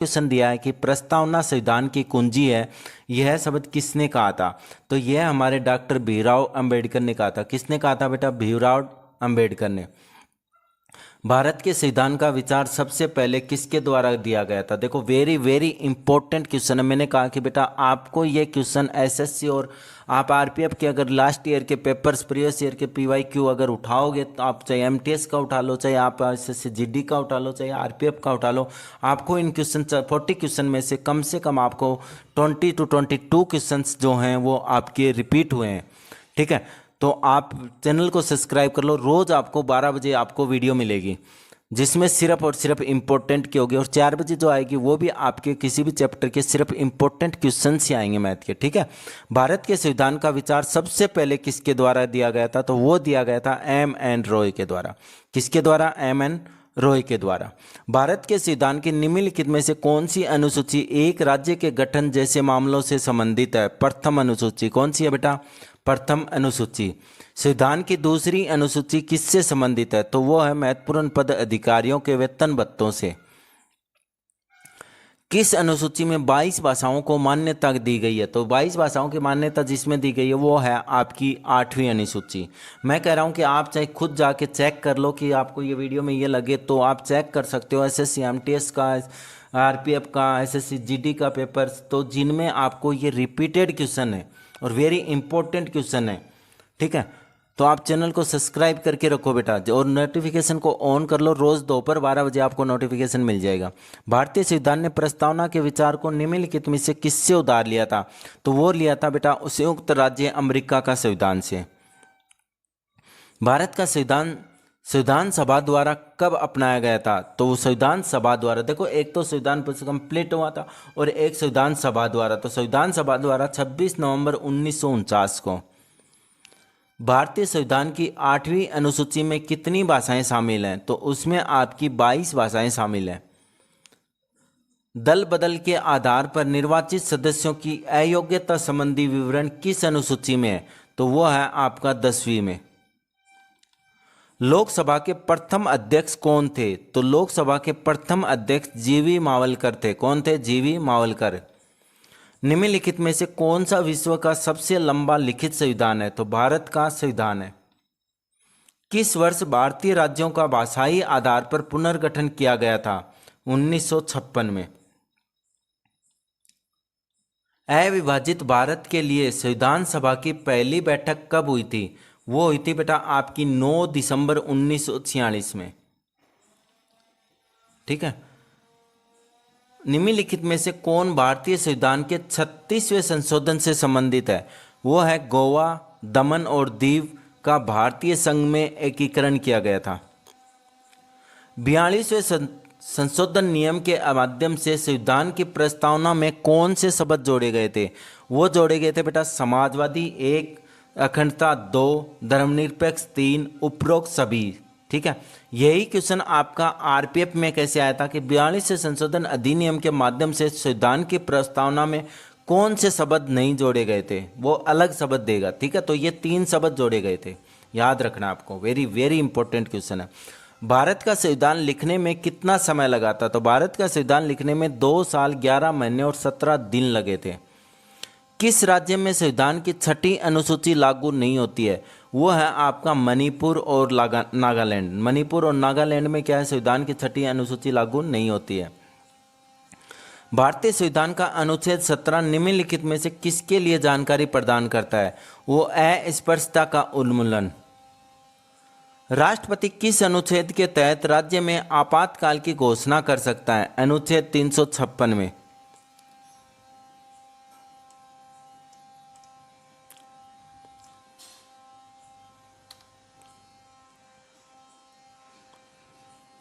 Question दिया है कि प्रस्तावना संविधान की कुंजी है, यह शब्द किसने कहा था? तो यह हमारे डॉक्टर भीमराव अंबेडकर ने कहा था। किसने कहा था बेटा? भीमराव अंबेडकर ने। भारत के संविधान का विचार सबसे पहले किसके द्वारा दिया गया था? देखो वेरी वेरी इंपॉर्टेंट क्वेश्चन है। मैंने कहा कि बेटा आपको ये क्वेश्चन एसएससी और आप आरपीएफ के अगर लास्ट ईयर के पेपर्स प्रीवियस ईयर के पीवाईक्यू अगर उठाओगे तो आप चाहे एमटीएस का उठा लो, चाहे आप एसएससी जीडी का उठा लो, चाहे आरपीएफ का उठा लो, आपको इन क्वेश्चन 40 क्वेश्चन में से कम आपको 20 to 22 क्वेश्चन जो हैं वो आपके रिपीट हुए हैं। ठीक है, तो आप चैनल को सब्सक्राइब कर लो। रोज आपको 12 बजे आपको वीडियो मिलेगी जिसमें सिर्फ और सिर्फ इंपॉर्टेंट की होगी, और 4 बजे जो आएगी वो भी आपके किसी भी चैप्टर के सिर्फ इंपॉर्टेंट क्वेश्चंस ही आएंगे मैथ के। ठीक है, भारत के संविधान का विचार सबसे पहले किसके द्वारा दिया गया था? तो वो दिया गया था M.N. रॉय के द्वारा। किसके द्वारा? M.N. रॉय के द्वारा। भारत के संविधान की निम्नलिखित में से कौन सी अनुसूची एक राज्य के गठन जैसे मामलों से संबंधित है? प्रथम अनुसूची। कौन सी है बेटा? प्रथम अनुसूची। संविधान की दूसरी अनुसूची किससे संबंधित है? तो वो है महत्वपूर्ण पद अधिकारियों के वेतन भत्तों से। किस अनुसूची में 22 भाषाओं को मान्यता दी गई है? तो 22 भाषाओं की मान्यता जिसमें दी गई है वो है आपकी 8वीं अनुसूची। मैं कह रहा हूं कि आप चाहे खुद जाके चेक कर लो कि आपको ये वीडियो में ये लगे तो आप चेक कर सकते हो। एसएससी एमटीएस का, आरपीएफ का, एसएससी जीडी का पेपर्स, तो जिनमें आपको ये रिपीटेड क्वेश्चन है और वेरी इंपॉर्टेंट क्वेश्चन है। ठीक है, तो आप चैनल को सब्सक्राइब करके रखो बेटा और नोटिफिकेशन को ऑन कर लो। रोज दोपहर 12 बजे आपको नोटिफिकेशन मिल जाएगा। भारतीय संविधान ने प्रस्तावना के विचार को निम्नलिखित में से किससे उधार लिया था? तो वो लिया था बेटा संयुक्त राज्य अमेरिका का संविधान से। भारत का संविधान सभा द्वारा कब अपनाया गया था? तो वो संविधान सभा द्वारा, देखो एक तो संविधान कंप्लीट हुआ था और एक संविधान सभा द्वारा। तो संविधान सभा द्वारा 26 नवंबर 1949 को। भारतीय संविधान की 8वीं अनुसूची में कितनी भाषाएं शामिल हैं? तो उसमें आपकी 22 भाषाएं शामिल हैं। दल बदल के आधार पर निर्वाचित सदस्यों की अयोग्यता संबंधी विवरण किस अनुसूची में है? तो वो है आपका 10वीं में। लोकसभा के प्रथम अध्यक्ष कौन थे? तो लोकसभा के प्रथम अध्यक्ष जीवी मावलकर थे। कौन थे? जीवी मावलकर। निम्नलिखित में से कौन सा विश्व का सबसे लंबा लिखित संविधान है? तो भारत का संविधान है। किस वर्ष भारतीय राज्यों का भाषाई आधार पर पुनर्गठन किया गया था? 1956 में। अविभाजित भारत के लिए संविधान सभा की पहली बैठक कब हुई थी? वो हुई थी बेटा आपकी 9 दिसंबर 1946 में। ठीक है, निम्नलिखित में से कौन भारतीय संविधान के 36वें संशोधन से संबंधित है? वो है गोवा, दमन और दीव का भारतीय संघ में एकीकरण किया गया था। 42वें संशोधन नियम के माध्यम से संविधान की प्रस्तावना में कौन से शब्द जोड़े गए थे? वो जोड़े गए थे बेटा समाजवादी 1, अखंडता 2, धर्मनिरपेक्ष 3, उपरोक्त सभी। ठीक है, यही क्वेश्चन आपका आरपीएफ में कैसे आया था कि 42वें संशोधन अधिनियम के माध्यम से संविधान की प्रस्तावना में कौन से शब्द नहीं जोड़े गए थे? वो अलग शब्द देगा। ठीक है, तो ये 3 शब्द जोड़े गए थे, याद रखना आपको। वेरी वेरी इंपॉर्टेंट क्वेश्चन है। भारत का संविधान लिखने में कितना समय लगा था? तो भारत का संविधान लिखने में 2 साल 11 महीने और 17 दिन लगे थे। किस राज्य में संविधान की 6ठी अनुसूची लागू नहीं होती है? वो है आपका मणिपुर और नागालैंड। मणिपुर और नागालैंड में क्या है? संविधान की 6ठी अनुसूची लागू नहीं होती है। भारतीय संविधान का अनुच्छेद 17 निम्नलिखित में से किसके लिए जानकारी प्रदान करता है? वो अस्पृश्यता का उन्मूलन। राष्ट्रपति किस अनुच्छेद के तहत राज्य में आपातकाल की घोषणा कर सकता है? अनुच्छेद 356 में।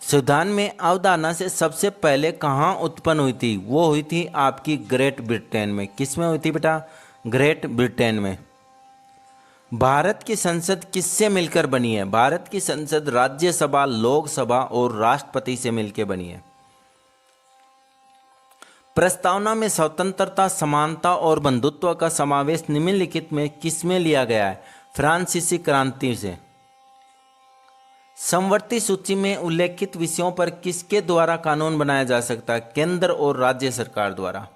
संविधान में अवधारणा से सबसे पहले कहाँ उत्पन्न हुई थी? वो हुई थी आपकी ग्रेट ब्रिटेन में। किस में हुई थी बेटा? ग्रेट ब्रिटेन में। भारत की संसद किससे मिलकर बनी है? भारत की संसद राज्यसभा, लोकसभा और राष्ट्रपति से मिलकर बनी है। प्रस्तावना में स्वतंत्रता, समानता और बंधुत्व का समावेश निम्नलिखित में किसमें लिया गया है? फ्रांसीसी क्रांति से। समवर्ती सूची में उल्लेखित विषयों पर किसके द्वारा कानून बनाया जा सकता है? केंद्र और राज्य सरकार द्वारा।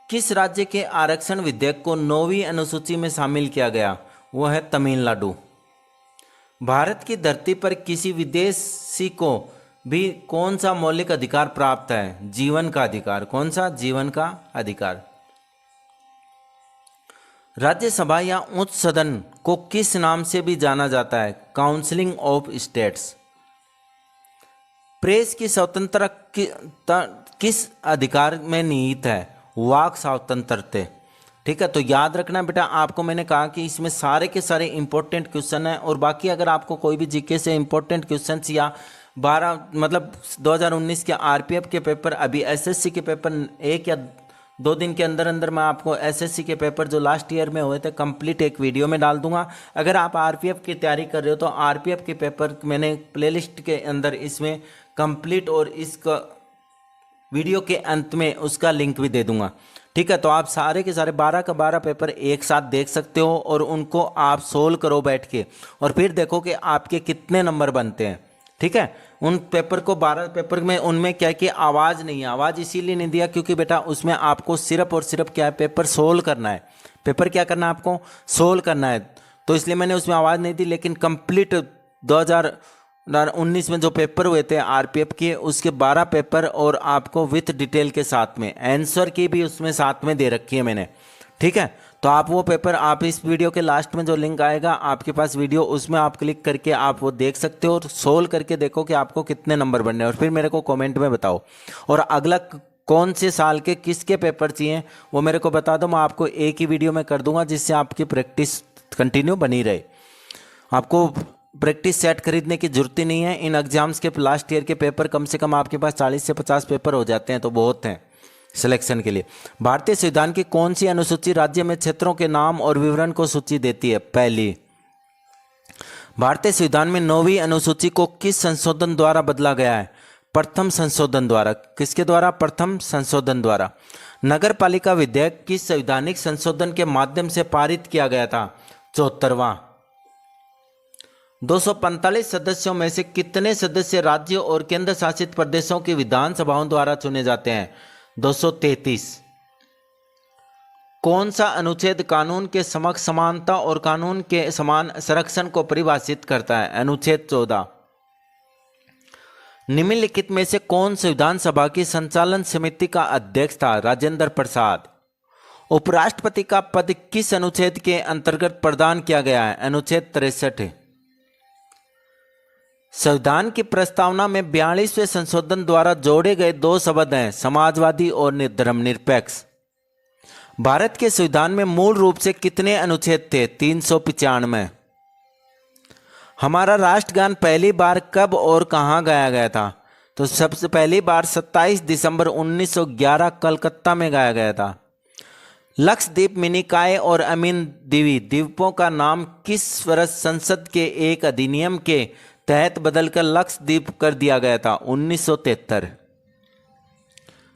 किस राज्य के आरक्षण विधेयक को 9वीं अनुसूची में शामिल किया गया? वो है तमिलनाडु। भारत की धरती पर किसी विदेशी को भी कौन सा मौलिक अधिकार प्राप्त है? जीवन का अधिकार। कौन सा? जीवन का अधिकार। राज्यसभा या उच्च सदन को किस नाम से भी जाना जाता है? Counselling of states. प्रेस की स्वतंत्रता किस अधिकार में निहित है? वाक स्वातंत्र्य। ठीक है, तो याद रखना बेटा, आपको मैंने कहा कि इसमें सारे के सारे इंपॉर्टेंट क्वेश्चन हैं। और बाकी अगर आपको कोई भी जीके से इंपॉर्टेंट क्वेश्चंस या 2019 के आरपीएफ के पेपर, अभी एसएससी के पेपर 1 या 2 दिन के अंदर अंदर मैं आपको एसएससी के पेपर जो लास्ट ईयर में हुए थे कंप्लीट एक वीडियो में डाल दूंगा। अगर आप आरपीएफ की तैयारी कर रहे हो तो आरपीएफ के पेपर मैंने प्लेलिस्ट के अंदर इसमें कंप्लीट और इसका वीडियो के अंत में उसका लिंक भी दे दूंगा। ठीक है, तो आप सारे के सारे 12 का 12 पेपर एक साथ देख सकते हो और उनको आप सोल्व करो बैठ के, और फिर देखो कि आपके कितने नंबर बनते हैं। ठीक है, उन पेपर को 12 पेपर में उनमें क्या कि आवाज़ नहीं है। आवाज़ इसीलिए नहीं दिया क्योंकि बेटा उसमें आपको सिर्फ और सिर्फ क्या है, पेपर सोल्व करना है। पेपर क्या करना है आपको? सोल्व करना है, तो इसलिए मैंने उसमें आवाज़ नहीं दी। लेकिन कंप्लीट 2019 में जो पेपर हुए थे आरपीएफ के, उसके 12 पेपर और आपको विथ डिटेल के साथ में आंसर की भी उसमें साथ में दे रखी है मैंने। ठीक है, तो आप वो पेपर, आप इस वीडियो के लास्ट में जो लिंक आएगा आपके पास वीडियो, उसमें आप क्लिक करके आप वो देख सकते हो और सोल्व करके देखो कि आपको कितने नंबर बनने हैं, और फिर मेरे को कमेंट में बताओ। और अगला कौन से साल के किसके पेपर चाहिए वो मेरे को बता दो, मैं आपको एक ही वीडियो में कर दूंगा, जिससे आपकी प्रैक्टिस कंटिन्यू बनी रहे। आपको प्रैक्टिस सेट खरीदने की जरूरत ही नहीं है। इन एग्जाम्स के लास्ट ईयर के पेपर कम से कम आपके पास 40 से 50 पेपर हो जाते हैं, तो बहुत हैं सिलेक्शन के लिए। भारतीय संविधान की कौन सी अनुसूची राज्य में क्षेत्रों के नाम और विवरण को सूची देती है? पहली। भारतीय संविधान में 9वीं अनुसूची को किस संशोधन द्वारा बदला गया है? प्रथम संशोधन द्वारा। किसके द्वारा? प्रथम संशोधन द्वारा। नगर पालिका विधेयक किस संवैधानिक संशोधन के माध्यम से पारित किया गया था? 74वां। 245 सदस्यों में से कितने सदस्य राज्यों और केंद्र शासित प्रदेशों की विधानसभाओं द्वारा चुने जाते हैं? 233। कौन सा अनुच्छेद कानून के समक्ष समानता और कानून के समान संरक्षण को परिभाषित करता है? अनुच्छेद 14। निम्नलिखित में से कौन संविधान सभा की संचालन समिति का अध्यक्ष था? राजेंद्र प्रसाद। उपराष्ट्रपति का पद किस अनुच्छेद के अंतर्गत प्रदान किया गया है? अनुच्छेद 63। संविधान की प्रस्तावना में 42वें संशोधन द्वारा जोड़े गए 2 शब्द हैं, समाजवादी और धर्मनिरपेक्ष। भारत के संविधान में मूल रूप से कितने अनुच्छेद थे? 395। हमारा राष्ट्रगान पहली बार कब और कहां गाया गया था? तो सबसे पहली बार 27 दिसंबर 1911 कलकत्ता में गाया गया था। लक्षद्वीप, मिनिकॉय और अमीन द्वीप द्वीपों का नाम किस वर्ष संसद के एक अधिनियम के तहत बदलकर लक्षद्वीप कर दिया गया था? 1973।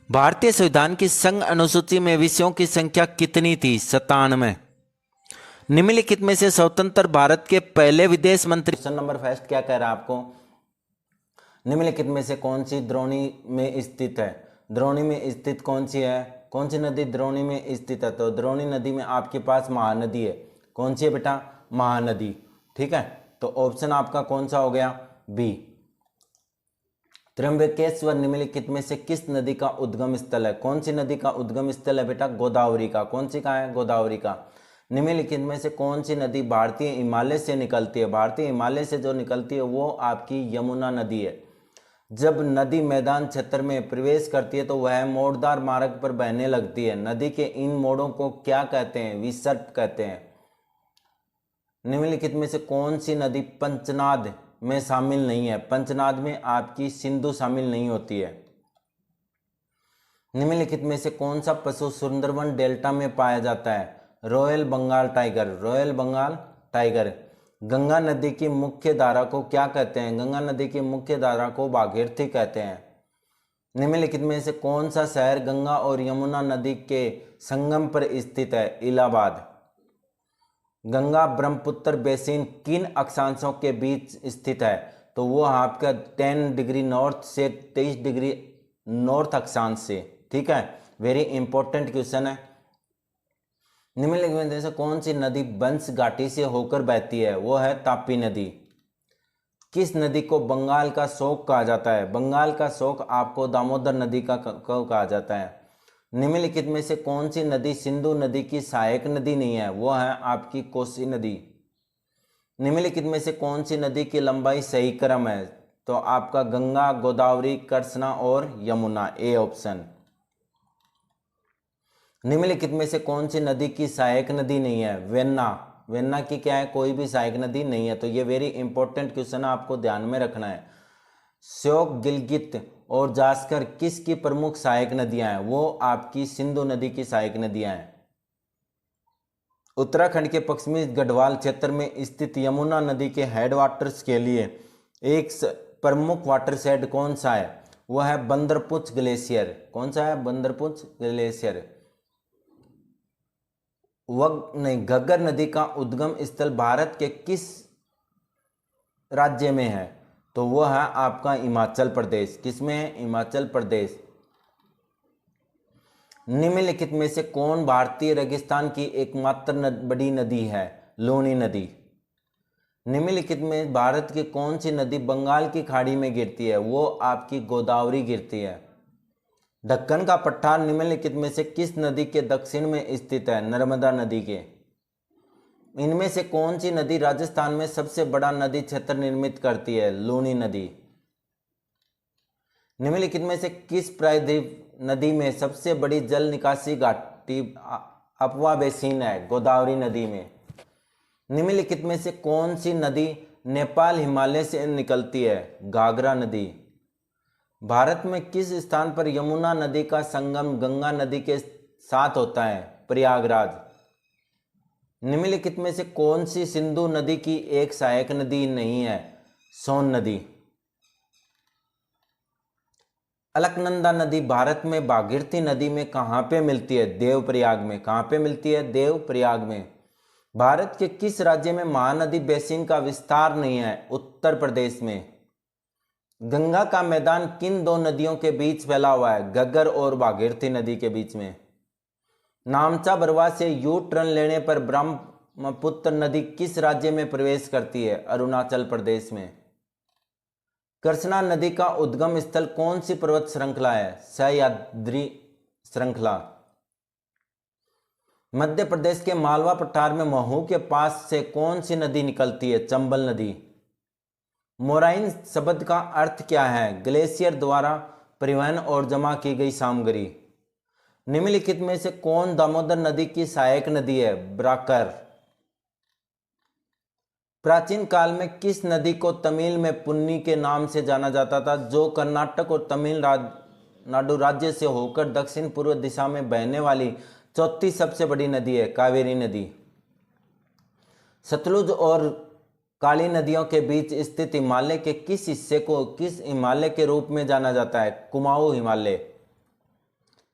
भारतीय संविधान की संघ अनुसूची में विषयों की संख्या कितनी थी? 97। निम्नलिखित में से स्वतंत्र भारत के पहले विदेश मंत्री। क्वेश्चन नंबर फर्स्ट क्या कह रहा है आपको? निम्नलिखित में से कौन सी द्रोणी में स्थित है? द्रोणी में स्थित कौन सी है? कौन सी नदी द्रोणी में स्थित है? तो द्रोणी नदी में आपके पास महानदी है। कौन सी है बेटा? महानदी। ठीक है, तो ऑप्शन आपका कौन सा हो गया? बी। त्र्यंबकेश्वर निम्नलिखित में से किस नदी का उद्गम स्थल है? कौन सी नदी का उद्गम स्थल है बेटा? गोदावरी का। कौन सी का है? गोदावरी का। निम्नलिखित में से कौन सी नदी भारतीय हिमालय से निकलती है? भारतीय हिमालय से जो निकलती है वो आपकी यमुना नदी है। जब नदी मैदान क्षेत्र में प्रवेश करती है तो वह मोड़दार मार्ग पर बहने लगती है। नदी के इन मोड़ों को क्या कहते हैं? विसर्प कहते हैं। निम्नलिखित में से कौन सी नदी पंचनाद में शामिल नहीं है? पंचनाद में आपकी सिंधु शामिल नहीं होती है। निम्नलिखित में से कौन सा पशु सुंदरवन डेल्टा में पाया जाता है? Royal Bengal tiger. Royal Bengal tiger. Ganga नदी की मुख्य धारा को क्या कहते हैं? गंगा नदी की मुख्य धारा को भागीरथी कहते हैं। निम्नलिखित में से कौन सा शहर गंगा और यमुना नदी के संगम पर स्थित है? इलाहाबाद। गंगा ब्रह्मपुत्र बेसिन किन अक्षांशों के बीच स्थित है? तो वो आपका 10 डिग्री नॉर्थ से 23 डिग्री नॉर्थ अक्षांश से। ठीक है, वेरी इंपॉर्टेंट क्वेश्चन है। निम्नलिखित में से कौन सी नदी बंश घाटी से होकर बहती है? वो है तापी नदी। किस नदी को बंगाल का शोक कहा जाता है? बंगाल का शोक आपको दामोदर नदी का को कहा जाता है। निम्नलिखित में से कौन सी नदी सिंधु नदी की सहायक नदी नहीं है? वो है आपकी कोसी नदी। निम्नलिखित में से कौन सी नदी की लंबाई सही क्रम है? तो आपका गंगा, गोदावरी, कृष्णा और यमुना, ए ऑप्शन। निम्नलिखित में से कौन सी नदी की सहायक नदी नहीं है? वेन्ना। वेन्ना की क्या है? कोई भी सहायक नदी नहीं है। तो ये वेरी इंपॉर्टेंट क्वेश्चन आपको ध्यान में रखना है। श्योक, गिलगित और जास्कर किसकी प्रमुख सहायक नदियां हैं? वो आपकी सिंधु नदी की सहायक नदियां हैं। उत्तराखंड के पश्चिमी गढ़वाल क्षेत्र में स्थित यमुना नदी के हेडवाटर्स के लिए एक प्रमुख वाटरशेड कौन सा है? वह है बंदरपुछ ग्लेशियर। कौन सा है? बंदरपुछ ग्लेशियर। घग्गर नदी का उद्गम स्थल भारत के किस राज्य में है? तो वो है आपका हिमाचल प्रदेश। किसमें है? हिमाचल प्रदेश। निम्नलिखित में से कौन भारतीय रेगिस्तान की एकमात्र बड़ी नदी है? लूनी नदी। निम्नलिखित में भारत की कौन सी नदी बंगाल की खाड़ी में गिरती है? वो आपकी गोदावरी गिरती है। दक्कन का पठार निम्नलिखित में से किस नदी के दक्षिण में स्थित है? नर्मदा नदी के। इनमें से कौन सी नदी राजस्थान में सबसे बड़ा नदी क्षेत्र निर्मित करती है? लूनी नदी। निम्नलिखित में से किस प्रायद्वीप नदी में सबसे बड़ी जल निकासी घाटी अफवा बेसिन है? गोदावरी नदी में। निम्नलिखित में से कौन सी नदी नेपाल हिमालय से निकलती है? घाघरा नदी। भारत में किस स्थान पर यमुना नदी का संगम गंगा नदी के साथ होता है? प्रयागराज। निम्नलिखित में से कौन सी सिंधु नदी की एक सहायक नदी नहीं है? सोन नदी। अलकनंदा नदी भारत में भागीरथी नदी में कहाँ पे मिलती है? देवप्रयाग में। कहाँ पे मिलती है? देवप्रयाग में। भारत के किस राज्य में महानदी बेसिन का विस्तार नहीं है? उत्तर प्रदेश में। गंगा का मैदान किन दो नदियों के बीच फैला हुआ है? घग्गर और भागीरथी नदी के बीच में। नामचा बरवा से यू टर्न लेने पर ब्रह्मपुत्र नदी किस राज्य में प्रवेश करती है? अरुणाचल प्रदेश में। कृष्णा नदी का उद्गम स्थल कौन सी पर्वत श्रृंखला है? सह्याद्री श्रृंखला। मध्य प्रदेश के मालवा पठार में महू के पास से कौन सी नदी निकलती है? चंबल नदी। मोराइन शब्द का अर्थ क्या है? ग्लेशियर द्वारा परिवहन और जमा की गई सामग्री। निम्नलिखित में से कौन दामोदर नदी की सहायक नदी है? ब्राकर। प्राचीन काल में किस नदी को तमिल में पुन्नी के नाम से जाना जाता था, जो कर्नाटक और तमिलनाडु राज्य से होकर दक्षिण पूर्व दिशा में बहने वाली चौथी सबसे बड़ी नदी है? कावेरी नदी। सतलुज और काली नदियों के बीच स्थित हिमालय के किस हिस्से को किस हिमालय के रूप में जाना जाता है? कुमाऊं हिमालय।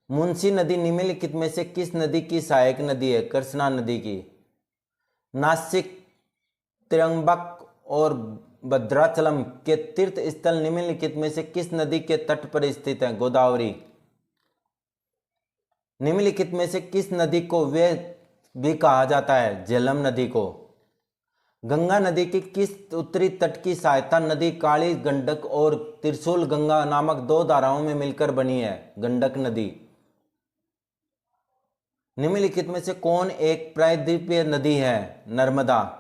मुंशी नदी निम्नलिखित में से किस नदी की सहायक नदी है? कृष्णा नदी की। नासिक, त्र्यंबक और भद्राचलम के तीर्थ स्थल निम्नलिखित में से किस नदी के तट पर स्थित है? गोदावरी। निम्नलिखित में से किस नदी को वे भी कहा जाता है? झेलम नदी को। गंगा नदी के किस उत्तरी तट की सहायता नदी काली गंडक और त्रिशूल गंगा नामक दो धाराओं में मिलकर बनी है? गंडक नदी। निम्नलिखित में से कौन एक प्रायद्वीपीय नदी है? नर्मदा।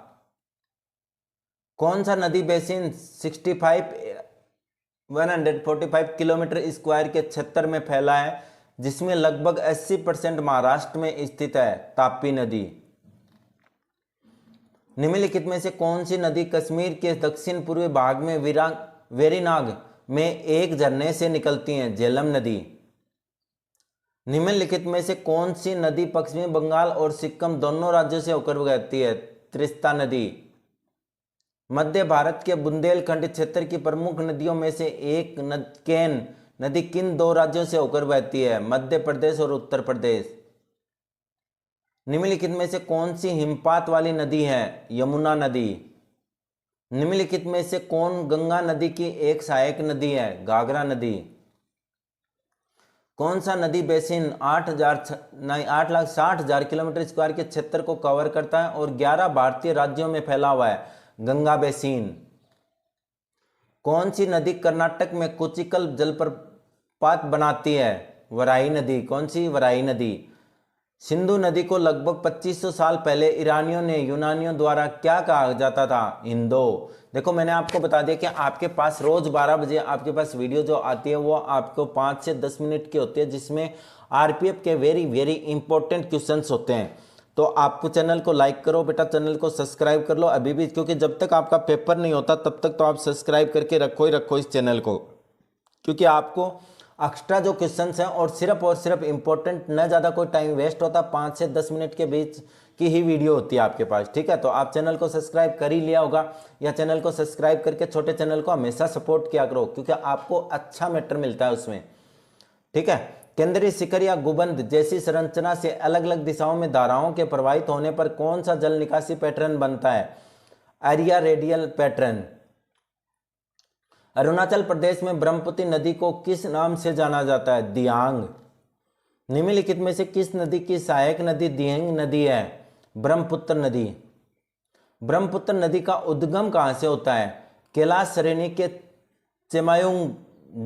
कौन सा नदी बेसिन 145 किलोमीटर स्क्वायर के क्षेत्र में फैला है, जिसमें लगभग 80% महाराष्ट्र में स्थित है? तापी नदी। निम्नलिखित में से कौन सी नदी कश्मीर के दक्षिण पूर्वी भाग में वेरीनाग में एक झरने से निकलती है? झेलम नदी। निम्नलिखित में से कौन सी नदी पश्चिमी बंगाल और सिक्किम दोनों राज्यों से होकर बहती है? त्रिस्ता नदी। मध्य भारत के बुंदेलखंड क्षेत्र की प्रमुख नदियों में से एक केन नदी किन दो राज्यों से होकर बहती है? मध्य प्रदेश और उत्तर प्रदेश। निम्नलिखित में से कौन सी हिमपात वाली नदी है? यमुना नदी। निम्नलिखित में से कौन गंगा नदी की एक सहायक नदी है? घाघरा नदी। कौन सा नदी बेसिन 8,60,000 किलोमीटर स्क्वायर के क्षेत्र को कवर करता है और 11 भारतीय राज्यों में फैला हुआ है? गंगा बेसिन। कौन सी नदी कर्नाटक में कुचिकल जलप्रपात बनाती है? वराही नदी। कौन सी? वराही नदी। सिंधु नदी को लगभग 2500 साल पहले ईरानियों ने यूनानियों द्वारा क्या कहा जाता था? हिंदो। देखो मैंने आपको बता दिया कि आपके पास रोज 12 बजे आपके पास वीडियो जो आती है वो आपको 5 से 10 मिनट की होती है, जिसमें आरपीएफ के वेरी वेरी इंपॉर्टेंट क्वेश्चंस होते हैं। तो आपको चैनल को लाइक करो बेटा, चैनल को सब्सक्राइब कर लो अभी भी, क्योंकि जब तक आपका पेपर नहीं होता तब तक तो आप सब्सक्राइब करके रखो ही रखो इस चैनल को, क्योंकि आपको एक्स्ट्रा जो क्वेश्चंस हैं और सिर्फ इंपॉर्टेंट, न ज़्यादा कोई टाइम वेस्ट होता, 5 से 10 मिनट के बीच की ही वीडियो होती है आपके पास। ठीक है, तो आप चैनल को सब्सक्राइब कर ही लिया होगा, या चैनल को सब्सक्राइब करके छोटे चैनल को हमेशा सपोर्ट किया करो, क्योंकि आपको अच्छा मैटर मिलता है उसमें। ठीक है, केंद्रीय शिखर या गुंबद जैसी संरचना से अलग अलग दिशाओं में धाराओं के प्रवाहित होने पर कौन सा जल निकासी पैटर्न बनता है? Area radial pattern. Arunachal Pradesh में ब्रह्मपुत्र नदी को किस नाम से जाना जाता है? दियांग। निम्नलिखित में से किस नदी की सहायक नदी दियांग नदी है? ब्रह्मपुत्र नदी। ब्रह्मपुत्र नदी का उद्गम कहां से होता है? कैलाश श्रेणी के चेमायुंग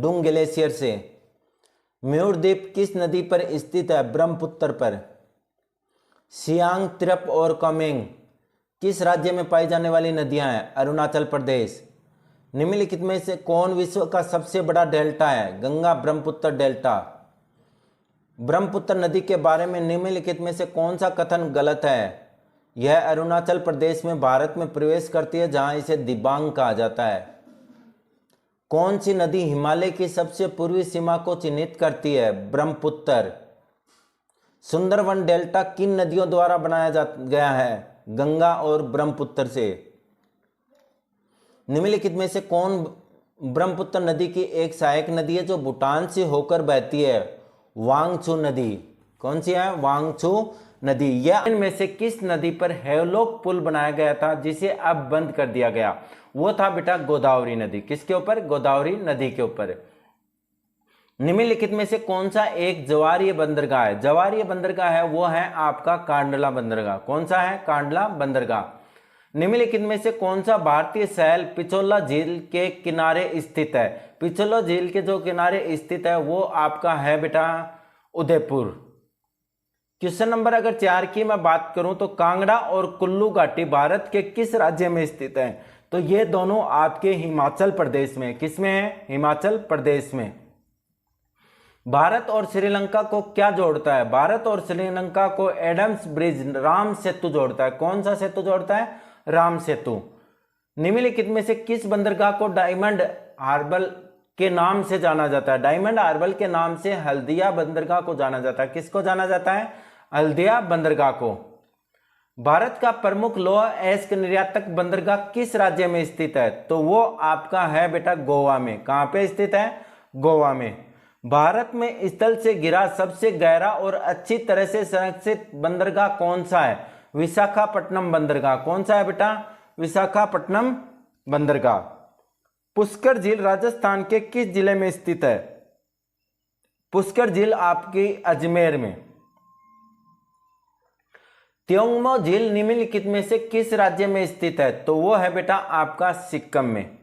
डुंग ग्लेशियर से। मयूर द्वीप किस नदी पर स्थित है? ब्रह्मपुत्र पर। सियांग, तिरप और कामेंग किस राज्य में पाई जाने वाली नदियां हैं? अरुणाचल प्रदेश। निम्नलिखित में से कौन विश्व का सबसे बड़ा डेल्टा है? गंगा ब्रह्मपुत्र डेल्टा। ब्रह्मपुत्र नदी के बारे में निम्नलिखित में से कौन सा कथन गलत है? यह अरुणाचल प्रदेश में भारत में प्रवेश करती है, जहां इसे दिबांग कहा जाता है। कौन सी नदी हिमालय की सबसे पूर्वी सीमा को चिन्हित करती है? ब्रह्मपुत्र। सुंदरवन डेल्टा किन नदियों द्वारा बनाया गया है? गंगा और ब्रह्मपुत्र से। निम्नलिखित में से कौन ब्रह्मपुत्र नदी की एक सहायक नदी है जो भूटान से होकर बहती है? वांगचू नदी। कौन सी है? वांगचू नदी। यह इनमें से किस नदी पर हेवलॉक पुल बनाया गया था जिसे अब बंद कर दिया गया? वो था बेटा गोदावरी नदी। किसके ऊपर? गोदावरी नदी के ऊपर। निम्नलिखित में से कौन सा एक ज्वारीय बंदरगाह है? ज्वारीय बंदरगाह है वो है आपका कांडला बंदरगाह। कौन सा है? कांडला बंदरगाह। निम्नलिखित में से कौन सा भारतीय शहर पिछोला झील के किनारे स्थित है? पिछोला झील के जो किनारे स्थित है वो आपका है बेटा उदयपुर। क्वेश्चन नंबर अगर 4 की मैं बात करूं तो कांगड़ा और कुल्लू घाटी भारत के किस राज्य में स्थित है? तो ये दोनों आपके हिमाचल प्रदेश में। किस में है? हिमाचल प्रदेश में। भारत और श्रीलंका को क्या जोड़ता है? भारत और श्रीलंका को एडम्स ब्रिज, राम सेतु जोड़ता है। कौन सा सेतु जोड़ता है? राम सेतु। निम्नलिखित में से किस बंदरगाह को डायमंड हार्बर के नाम से जाना जाता है? डायमंड हार्बर के नाम से हल्दिया बंदरगाह को जाना जाता है। किसको जाना जाता है? हल्दिया बंदरगाह को। भारत का प्रमुख लौह अयस्क निर्यातक बंदरगाह किस राज्य में स्थित है? तो वो आपका है बेटा गोवा में। कहां पे स्थित है? गोवा में। भारत में स्थल से घिरा सबसे गहरा और अच्छी तरह से संरक्षित बंदरगाह कौन सा है? विशाखापट्टनम बंदरगाह। कौन सा है बेटा? विशाखापट्टनम बंदरगाह। पुष्कर झील राजस्थान के किस जिले में स्थित है? पुष्कर झील आपकी अजमेर में। त्योंगमो झील निम्नलिखित में से किस राज्य में स्थित है? तो वो है बेटा आपका सिक्किम में।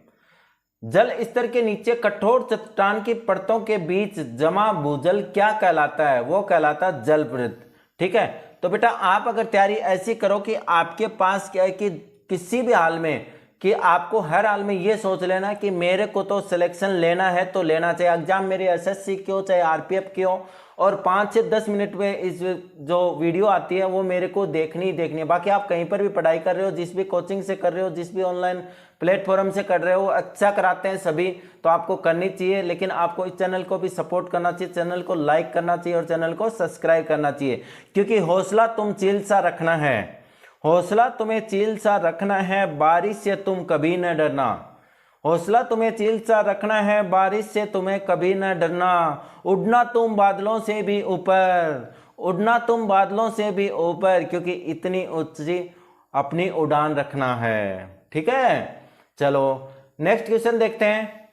जल स्तर के नीचे कठोर चट्टान की परतों के बीच जमा भूजल क्या कहलाता है? वो कहलाता जलप्रद। ठीक है, तो बेटा आप अगर तैयारी ऐसी करो कि आपके पास क्या है कि किसी भी हाल में, कि आपको हर हाल में ये सोच लेना कि मेरे को तो सिलेक्शन लेना है तो लेना चाहिए, एग्जाम मेरे एसएससी की हो चाहे आरपीएफ की हो, और 5 से 10 मिनट में इस जो वीडियो आती है वो मेरे को देखनी ही देखनी है। बाकी आप कहीं पर भी पढ़ाई कर रहे हो, जिस भी कोचिंग से कर रहे हो, जिस भी ऑनलाइन प्लेटफॉर्म से कर रहे हो, अच्छा कराते हैं सभी, तो आपको करनी चाहिए। लेकिन आपको इस चैनल को भी सपोर्ट करना चाहिए, चैनल को लाइक करना चाहिए और चैनल को सब्सक्राइब करना चाहिए, क्योंकि हौसला तुम चील सा रखना है। हौसला तुम्हें चील सा रखना है, बारिश से तुम कभी न डरना। हौसला तुम्हें चील सा रखना है, बारिश से तुम्हें कभी न डरना। उड़ना तुम बादलों से भी ऊपर, उड़ना तुम बादलों से भी ऊपर, क्योंकि इतनी ऊंची अपनी उड़ान रखना है। ठीक है, चलो नेक्स्ट क्वेश्चन देखते हैं।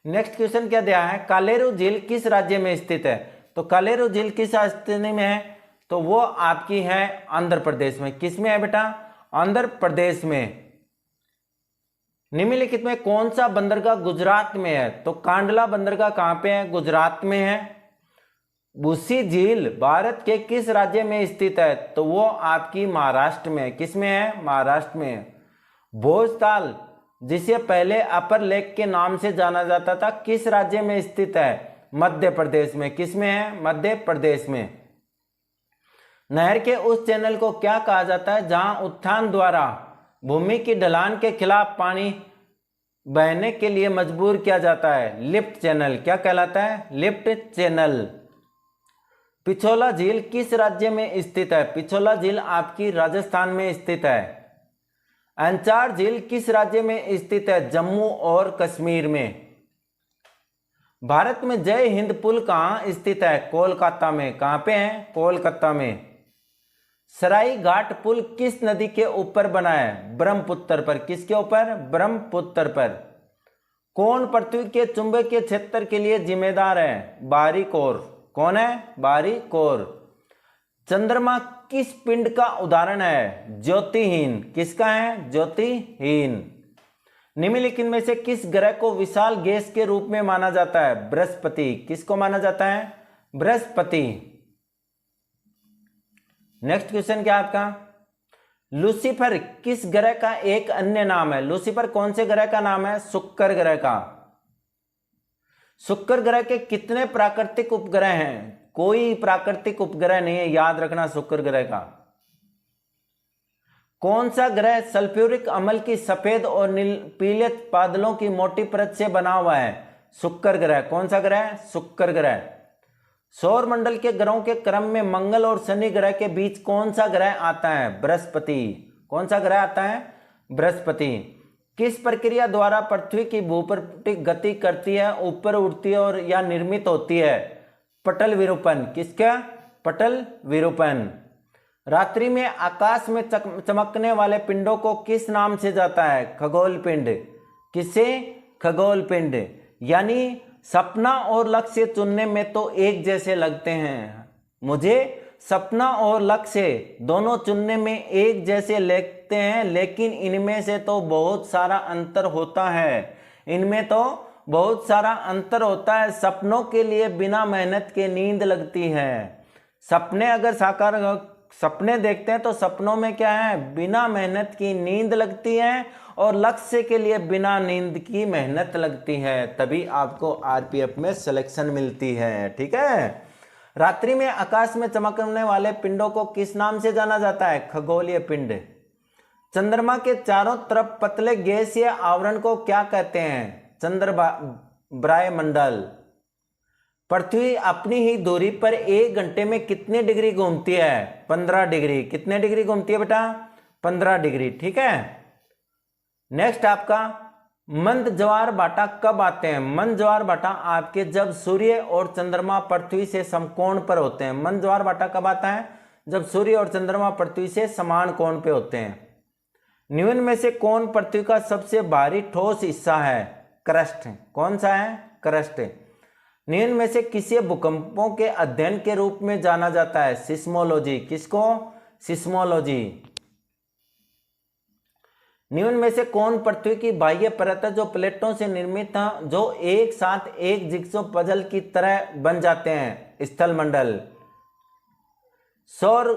नेक्स्ट क्वेश्चन क्या दिया है, कालेरू झील किस राज्य में स्थित है? तो कालेरू झील किस राजधानी में है? तो वो आपकी है आंध्र प्रदेश में। किस में है बेटा? आंध्र प्रदेश में। निम्नलिखित में कौन सा बंदरगाह गुजरात में है? तो कांडला बंदरगाह कहां पे है? गुजरात में है। बुसी झील भारत के किस राज्य में स्थित है? तो वो आपकी महाराष्ट्र में। किस में है? महाराष्ट्र में। भोजताल जिसे पहले अपर लेक के नाम से जाना जाता था, किस राज्य में स्थित है? मध्य प्रदेश में। किस में है? मध्य प्रदेश में। नहर के उस चैनल को क्या कहा जाता है जहां उत्थान द्वारा भूमि की ढलान के खिलाफ पानी बहने के लिए मजबूर किया जाता है? Lift channel. क्या कहलाता है? Lift channel. पिछोला झील किस राज्य में स्थित है? पिछोला झील आपकी राजस्थान में स्थित है। अंचार झील किस राज्य में स्थित है? जम्मू और कश्मीर में। भारत में जय हिंद पुल कहाँ स्थित है? कोलकाता में। कहाँ पे है? कोलकाता में। सराई घाट पुल किस नदी के ऊपर बना है? ब्रह्मपुत्र पर। किसके ऊपर? ब्रह्मपुत्र पर। कौन पृथ्वी के चुंबकीय क्षेत्र के लिए जिम्मेदार है? बाहरी कोर। कौन है? बाहरी कोर। चंद्रमा किस पिंड का उदाहरण है? ज्योतिहीन। किसका है? ज्योतिहीन। निम्नलिखित में से किस ग्रह को विशाल गैस के रूप में माना जाता है? बृहस्पति। किसको माना जाता है? बृहस्पति। नेक्स्ट क्वेश्चन क्या आपका, लूसीफर किस ग्रह का एक अन्य नाम है? लूसीफर कौन से ग्रह का नाम है? शुक्र ग्रह का। शुक्र ग्रह के कितने प्राकृतिक उपग्रह हैं? कोई प्राकृतिक उपग्रह नहीं है, याद रखना शुक्र ग्रह का। कौन सा ग्रह सल्फ्यूरिक अम्ल की सफेद और पीले बादलों की मोटी परत से बना हुआ है? शुक्र ग्रह। कौन सा ग्रह? शुक्र ग्रह। सौर मंडल के ग्रहों के क्रम में मंगल और शनि ग्रह के बीच कौन सा ग्रह आता है? बृहस्पति। कौन सा ग्रह आता है? बृहस्पति। किस प्रक्रिया द्वारा पृथ्वी की भूपृष्ठ गति करती है, ऊपर उठती है और या निर्मित होती है? पटल विरूपण। किसका? पटल विरूपण। रात्रि में आकाश में चमकने वाले पिंडों को किस नाम से जाता है? खगोल पिंड। किसे? खगोल पिंड। यानी सपना और लक्ष्य चुनने में तो एक जैसे लगते हैं, मुझे सपना और लक्ष्य दोनों चुनने में एक जैसे लगते हैं, लेकिन इनमें से तो बहुत सारा अंतर होता है। इनमें तो बहुत सारा अंतर होता है। सपनों के लिए बिना मेहनत के नींद लगती है। सपने अगर साकार सपने देखते हैं तो सपनों में क्या है? बिना मेहनत की नींद लगती है, और लक्ष्य के लिए बिना नींद की मेहनत लगती है, तभी आपको आरपीएफ में सिलेक्शन मिलती है। ठीक है। रात्रि में आकाश में चमकने वाले पिंडों को किस नाम से जाना जाता है? खगोलीय पिंड। चंद्रमा के चारों तरफ पतले गैसीय आवरण को क्या कहते हैं? चंद्रब्राह्मंडल। पृथ्वी अपनी ही दूरी पर 1 घंटे में कितने डिग्री घूमती है? 15 डिग्री। कितने डिग्री घूमती है बेटा? 15 डिग्री। ठीक है। नेक्स्ट आपका, मंद ज्वार भाटा कब आते हैं? मंद ज्वार भाटा आपके जब सूर्य और चंद्रमा पृथ्वी से समकोण पर होते हैं। मंद ज्वार भाटा कब आता है? जब सूर्य और चंद्रमा पृथ्वी से समान कोण पे होते हैं। निम्न में से कौन पृथ्वी का सबसे भारी ठोस हिस्सा है? क्रस्ट। कौन सा है? क्रस्ट। निम्न में से किसे भूकंपों के अध्ययन के रूप में जाना जाता है? सिस्मोलॉजी। किसको? सिस्मोलॉजी। निम्न में से कौन पृथ्वी की बाह्य परत है जो प्लेटों से निर्मित है, जो एक साथ एक जिग्सो पजल की तरह बन जाते हैं? स्थल मंडल। सौर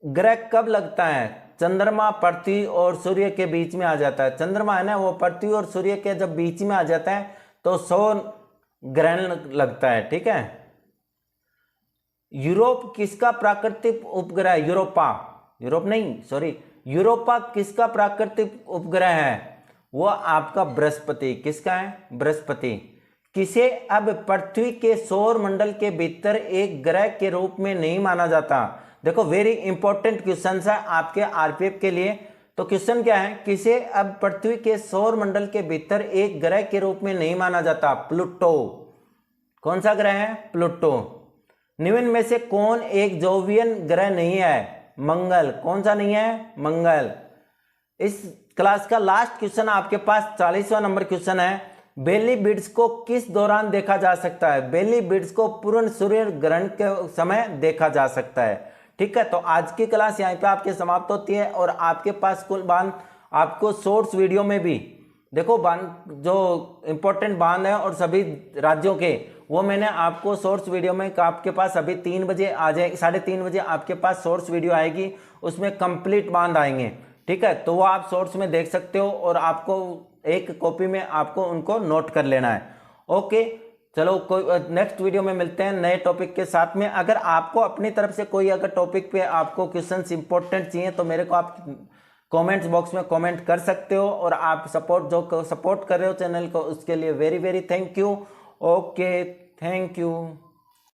ग्रह कब लगता है? चंद्रमा पृथ्वी और सूर्य के बीच में आ जाता है। चंद्रमा है ना, वो पृथ्वी और सूर्य के जब बीच में आ जाता है तो सौर ग्रहण लगता है। ठीक है। यूरोप किसका प्राकृतिक उपग्रह है? यूरोपा किसका प्राकृतिक उपग्रह है? वो आपका बृहस्पति। किसका है? बृहस्पति। किसे अब पृथ्वी के सौर मंडल के भीतर एक ग्रह के रूप में नहीं माना जाता? देखो, वेरी इंपॉर्टेंट क्वेश्चन है आपके आरपीएफ के लिए। तो क्वेश्चन क्या है? किसे अब पृथ्वी के सौर मंडल के भीतर एक ग्रह के रूप में नहीं माना जाता? प्लूटो। कौन सा ग्रह है? प्लूटो। निम्न में से कौन एक जोवियन ग्रह नहीं है? मंगल। कौन सा नहीं है? मंगल। इस क्लास का लास्ट क्वेश्चन आपके पास 40वां नंबर क्वेश्चन है, बेली बीड्स को किस दौरान देखा जा सकता है? बेली बीड्स को पूर्ण सूर्य ग्रहण के समय देखा जा सकता है। ठीक है, तो आज की क्लास यहीं पे आपकी समाप्त होती है और आपके पास कुल बांध आपको शॉर्ट्स वीडियो में भी देखो बांध जो इंपॉर्टेंट बांध है और सभी राज्यों के वो मैंने आपको शॉर्ट्स वीडियो में आपके पास अभी 3 बजे आ जाए, 3:30 बजे आपके पास शॉर्ट्स वीडियो आएगी, उसमें कंप्लीट बांध आएंगे। ठीक है, तो वो आप शॉर्ट्स में देख सकते हो और आपको एक कॉपी में आपको उनको नोट कर लेना है। ओके, चलो कोई नेक्स्ट वीडियो में मिलते हैं नए टॉपिक के साथ में। अगर आपको अपनी तरफ से कोई अगर टॉपिक पे आपको क्वेश्चंस इंपॉर्टेंट चाहिए तो मेरे को आप कमेंट्स बॉक्स में कमेंट कर सकते हो और आप सपोर्ट कर रहे हो चैनल को उसके लिए very very thank you. Okay, thank you.